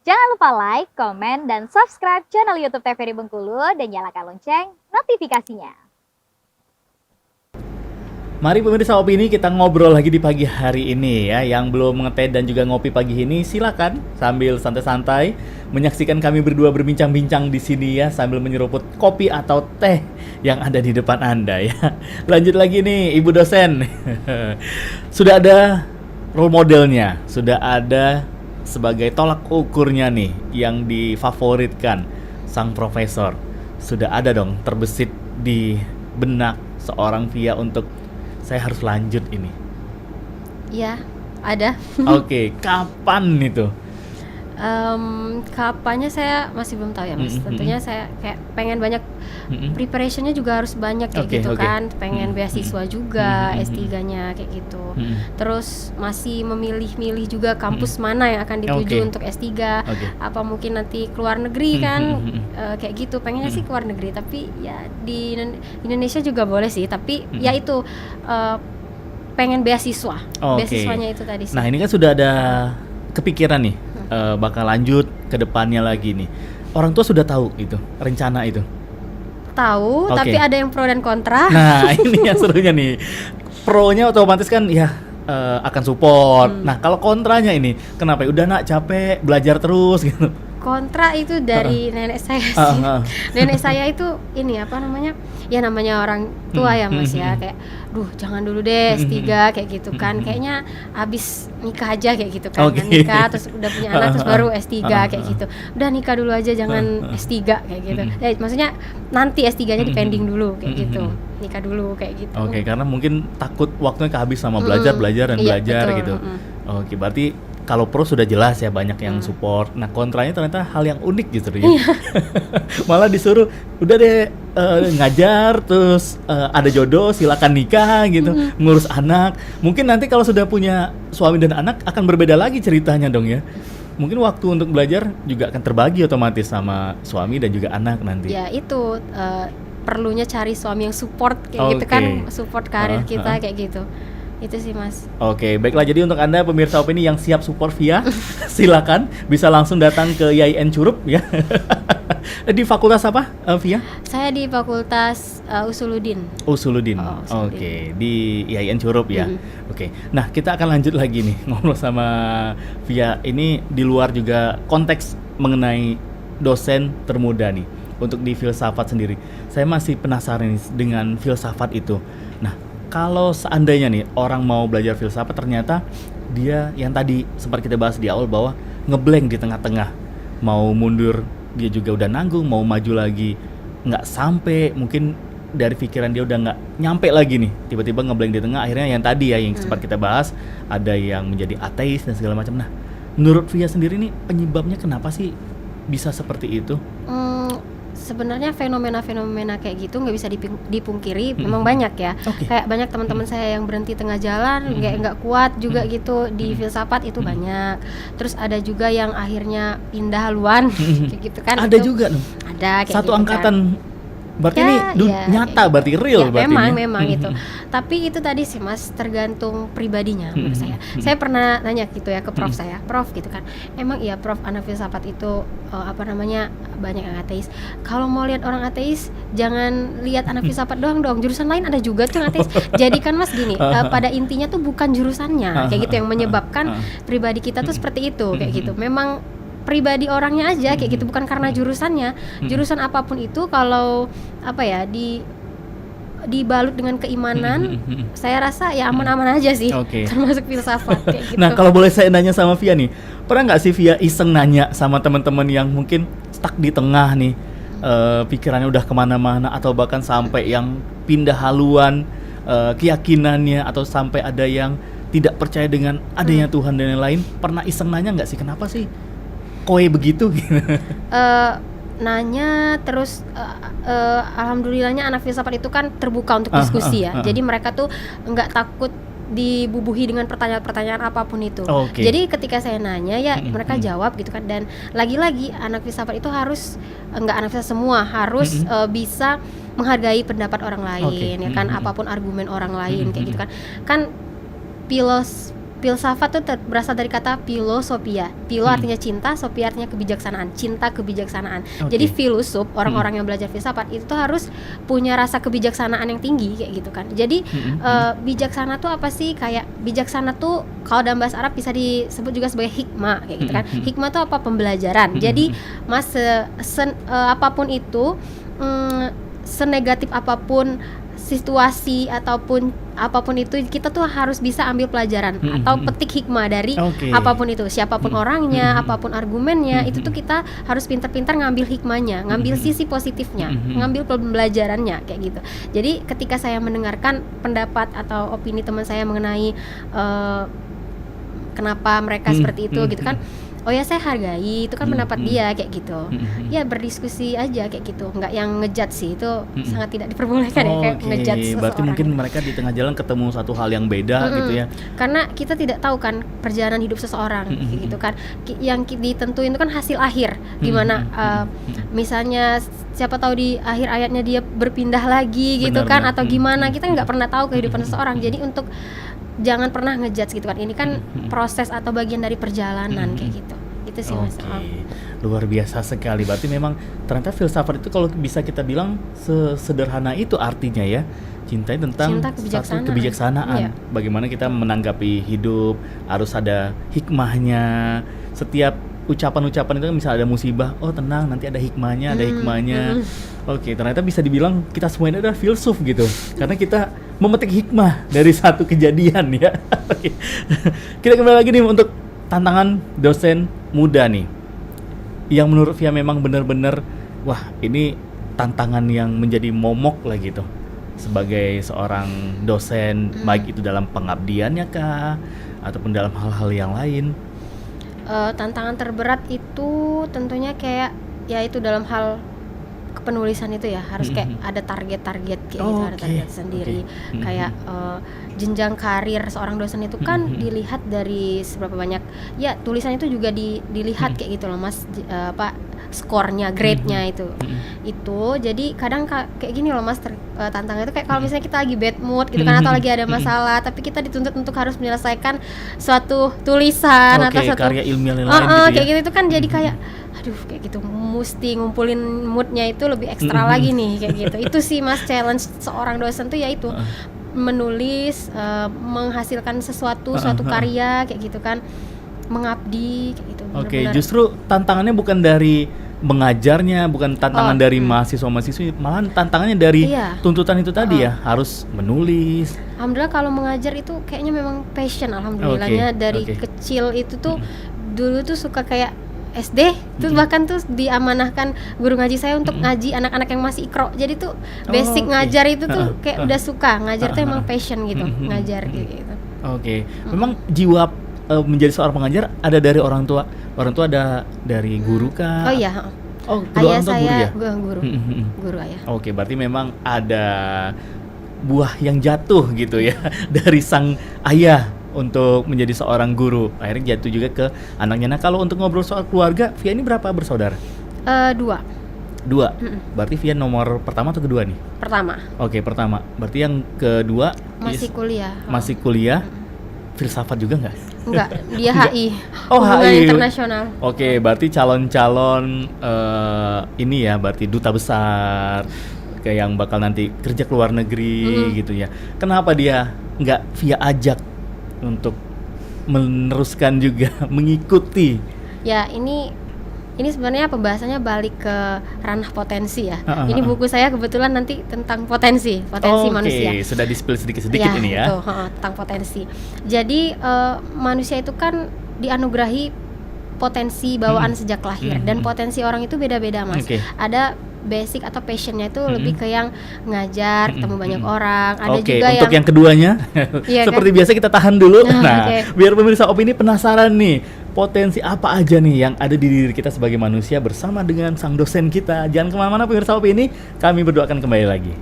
Jangan lupa like, komen, dan subscribe channel YouTube TVRI Bengkulu dan nyalakan lonceng notifikasinya. Mari pemirsa Opini kita ngobrol lagi di pagi hari ini ya. Yang belum ngeteh dan juga ngopi pagi ini silakan sambil santai-santai menyaksikan kami berdua berbincang-bincang di sini ya sambil menyeruput kopi atau teh yang ada di depan Anda ya. Lanjut lagi nih Ibu dosen. Sudah ada role modelnya, sudah ada sebagai tolak ukurnya nih yang difavoritkan sang profesor. Sudah ada dong terbesit di benak seorang Via untuk saya harus lanjut ini. Ya, ada. Oke, kapan itu? Kapannya saya masih belum tahu ya Mas. Tentunya saya kayak pengen banyak preparationnya juga harus banyak kayak gitu kan. Pengen beasiswa juga, S3-nya kayak gitu. Terus masih memilih-milih juga kampus mana yang akan dituju untuk S3. Apa mungkin nanti keluar negeri kan, kayak gitu. Pengennya sih keluar negeri, tapi ya di Indonesia juga boleh sih. Tapi ya itu pengen beasiswa. Beasiswanya itu tadi sih. Nah ini kan sudah ada kepikiran nih. Bakal lanjut ke depannya lagi nih. Orang tua sudah tahu itu, rencana itu? Tahu, tapi ada yang pro dan kontra. Nah, ini yang serunya nih. Pro-nya otomatis kan ya akan support. Nah, kalau kontranya ini, kenapa? Udah nak capek belajar terus gitu. Kontra itu dari nenek saya sih. Nenek saya itu ini apa namanya? Ya namanya orang tua ya Mas ya, kayak jangan dulu deh S3 kayak gitu kan. Kayaknya abis nikah aja kayak gitu kan. Nikah terus udah punya anak terus baru S3 kayak gitu. Udah nikah dulu aja jangan S3 kayak gitu. Ya, maksudnya nanti S3-nya dipending dulu kayak gitu. Nikah dulu kayak gitu. Oke, karena mungkin takut waktunya kehabis sama belajar dan belajar betul. Gitu. Oke, berarti kalau pro sudah jelas ya banyak yang support. Nah kontranya ternyata hal yang unik justru ya. Malah disuruh udah deh ngajar terus ada jodoh silakan nikah gitu, ngurus anak. Mungkin nanti kalau sudah punya suami dan anak akan berbeda lagi ceritanya dong ya. Mungkin waktu untuk belajar juga akan terbagi otomatis sama suami dan juga anak nanti. Ya itu perlunya cari suami yang support kayak gitu kan, support karir kita kayak gitu. Itu sih Mas. Oke, baiklah, jadi untuk Anda pemirsa Opini yang siap support Via, silakan bisa langsung datang ke YIN Curup ya. Di fakultas apa Via? Saya di Fakultas Usuluddin. Usuluddin. Oke, di YIN Curup ya. Oke. Nah, kita akan lanjut lagi nih ngobrol sama Via ini di luar juga konteks mengenai dosen termuda nih untuk di filsafat sendiri. Saya masih penasaran nih dengan filsafat itu. Nah, kalau seandainya nih orang mau belajar filsafat ternyata dia yang tadi sempat kita bahas di awal bahwa ngeblank di tengah-tengah, mau mundur dia juga udah nanggung, mau maju lagi nggak sampai, mungkin dari pikiran dia udah nggak nyampe lagi nih, tiba-tiba ngeblank di tengah, akhirnya yang tadi ya yang sempat kita bahas ada yang menjadi ateis dan segala macam. Nah menurut Via sendiri nih penyebabnya kenapa sih bisa seperti itu? Sebenarnya fenomena-fenomena kayak gitu nggak bisa dipungkiri, memang banyak ya. Kayak banyak teman-teman saya yang berhenti tengah jalan, nggak kuat juga gitu di filsafat itu banyak. Terus ada juga yang akhirnya pindah haluan, kayak gitu kan. Ada juga dong. Ada kayak satu gitu angkatan. Berarti ya, ini nyata gitu. Berarti real berarti memang itu. Tapi itu tadi sih Mas tergantung pribadinya menurut saya. Saya pernah nanya gitu ya ke prof saya. Prof gitu kan. Emang iya Prof anak filsafat itu banyak yang ateis. Kalau mau lihat orang ateis jangan lihat anak filsafat doang dong. Jurusan lain ada juga tuh yang ateis. Jadi kan Mas gini, pada intinya tuh bukan jurusannya kayak gitu yang menyebabkan pribadi kita tuh seperti itu kayak gitu. Memang pribadi orangnya aja kayak gitu, bukan karena jurusannya. Jurusan apapun itu kalau dibalut dengan keimanan, saya rasa ya aman-aman aja sih. Termasuk filsafat kayak gitu. Nah kalau boleh saya nanya sama Via nih, pernah nggak sih Via iseng nanya sama teman-teman yang mungkin stuck di tengah nih, pikirannya udah kemana-mana atau bahkan sampai yang pindah haluan keyakinannya, atau sampai ada yang tidak percaya dengan adanya Tuhan dan lain-lain, pernah iseng nanya nggak sih kenapa sih kowe begitu? Nanya terus alhamdulillahnya anak filsafat itu kan terbuka untuk diskusi ya. Jadi mereka tuh nggak takut dibubuhi dengan pertanyaan-pertanyaan apapun itu. Jadi ketika saya nanya ya mereka jawab gitu kan. Dan lagi-lagi anak filsafat itu harus, nggak anak filsafat semua harus bisa menghargai pendapat orang lain ya kan, apapun argumen orang lain kayak gitu kan. Kan filsafat tuh berasal dari kata philosophia. Philo artinya cinta, sophia artinya kebijaksanaan, cinta kebijaksanaan. Jadi filosof, orang-orang yang belajar filsafat itu tuh harus punya rasa kebijaksanaan yang tinggi kayak gitu kan. Jadi bijaksana tuh apa sih? Kayak bijaksana tuh kalau dalam bahasa Arab bisa disebut juga sebagai hikmah kayak gitu kan. Hikmah tuh apa? Pembelajaran. Jadi Mas apapun itu, senegatif apapun situasi ataupun apapun itu, kita tuh harus bisa ambil pelajaran atau petik hikmah dari apapun itu, siapapun orangnya, apapun argumennya, itu tuh kita harus pintar-pintar ngambil hikmahnya, ngambil sisi positifnya, ngambil pembelajarannya kayak gitu. Jadi ketika saya mendengarkan pendapat atau opini teman saya mengenai kenapa mereka seperti itu gitu kan, oh ya saya hargai, itu kan pendapat dia kayak gitu. Ya berdiskusi aja kayak gitu, nggak yang ngejudge sih, itu sangat tidak diperbolehkan ya kayak ngejudge seseorang. Berarti mungkin mereka di tengah jalan ketemu satu hal yang beda gitu ya. Karena kita tidak tahu kan perjalanan hidup seseorang kayak gitu kan. Yang ditentuin itu kan hasil akhir. Gimana misalnya siapa tahu di akhir ayatnya dia berpindah lagi gitu kan, atau gimana, kita nggak pernah tahu kehidupan seseorang. Jadi untuk jangan pernah ngejudge gitu kan, ini kan proses atau bagian dari perjalanan kayak gitu. Itu sih Mas. Luar biasa sekali. Berarti memang ternyata filsafat itu kalau bisa kita bilang sesederhana itu artinya ya, cinta tentang satu kebijaksanaan. Bagaimana kita menanggapi hidup, harus ada hikmahnya. Setiap ucapan-ucapan itu kan misal ada musibah, oh tenang, nanti ada hikmahnya, Oke, ternyata bisa dibilang kita semua ini adalah filsuf gitu, karena kita memetik hikmah dari satu kejadian ya. Oke. Kita kembali lagi nih untuk tantangan dosen muda nih, yang menurut Via memang benar-benar, wah ini tantangan yang menjadi momok lah gitu, sebagai seorang dosen, baik itu dalam pengabdiannya kah, ataupun dalam hal-hal yang lain. Tantangan terberat itu tentunya kayak ya itu dalam hal kepenulisan itu ya, harus kayak ada target-target kayak gitu, ada target sendiri. Kayak jenjang karir seorang dosen itu kan dilihat dari seberapa banyak ya, tulisan itu juga dilihat kayak gitu loh Mas, skornya, grade-nya itu. Jadi kadang kayak gini loh Mas, tantangan itu kayak kalau misalnya kita lagi bad mood gitu kan, atau lagi ada masalah, tapi kita dituntut untuk harus menyelesaikan suatu tulisan atau suatu karya ilmiah lain gitu kayak gitu itu kan jadi kayak aduh kayak gitu, mesti ngumpulin moodnya itu lebih ekstra lagi nih kayak gitu. Itu sih Mas, challenge seorang dosen tuh ya itu menulis, menghasilkan suatu karya kayak gitu kan, mengabdi kayak gitu. Justru tantangannya bukan dari mengajarnya, bukan tantangan dari mahasiswa-mahasiswi, malah tantangannya dari tuntutan itu tadi ya, harus menulis. Alhamdulillah kalau mengajar itu kayaknya memang passion, alhamdulillahnya dari kecil itu tuh dulu tuh suka kayak SD tuh bahkan tuh diamanahkan guru ngaji saya untuk ngaji anak-anak yang masih ikro. Jadi tuh basic ngajar itu tuh kayak udah suka ngajar tuh emang passion gitu, ngajar gitu. Memang jiwa menjadi seorang pengajar ada dari orang tua. Orang tua ada dari guru kah? Ayah saya guru ayah. Berarti memang ada buah yang jatuh gitu ya dari sang ayah untuk menjadi seorang guru, akhirnya jatuh juga ke anaknya. Nah kalau untuk ngobrol soal keluarga, Via ini berapa bersaudara? Dua. Berarti Via nomor pertama atau kedua nih? Pertama. Pertama. Berarti yang kedua masih kuliah. Masih kuliah. Filsafat juga nggak? Enggak, dia HI. HI internasional. Berarti calon-calon ini ya, berarti duta besar, kayak yang bakal nanti kerja ke luar negeri gitu ya. Kenapa dia nggak Via ajak untuk meneruskan juga mengikuti? Ya ini sebenarnya pembahasannya balik ke ranah potensi ya. Ini buku saya kebetulan nanti tentang potensi manusia. Sudah di-spill sedikit-sedikit ini ya. Itu, tentang potensi. Jadi manusia itu kan dianugerahi potensi bawaan sejak lahir, dan potensi orang itu beda-beda Mas. Ada basic atau passionnya itu lebih ke yang ngajar, ketemu banyak orang. Ada juga untuk yang keduanya seperti biasa kita tahan dulu. Biar pemirsa Opini penasaran nih, potensi apa aja nih yang ada di diri kita sebagai manusia bersama dengan sang dosen kita. Jangan kemana-mana pemirsa Opini, kami berdua akan kembali lagi.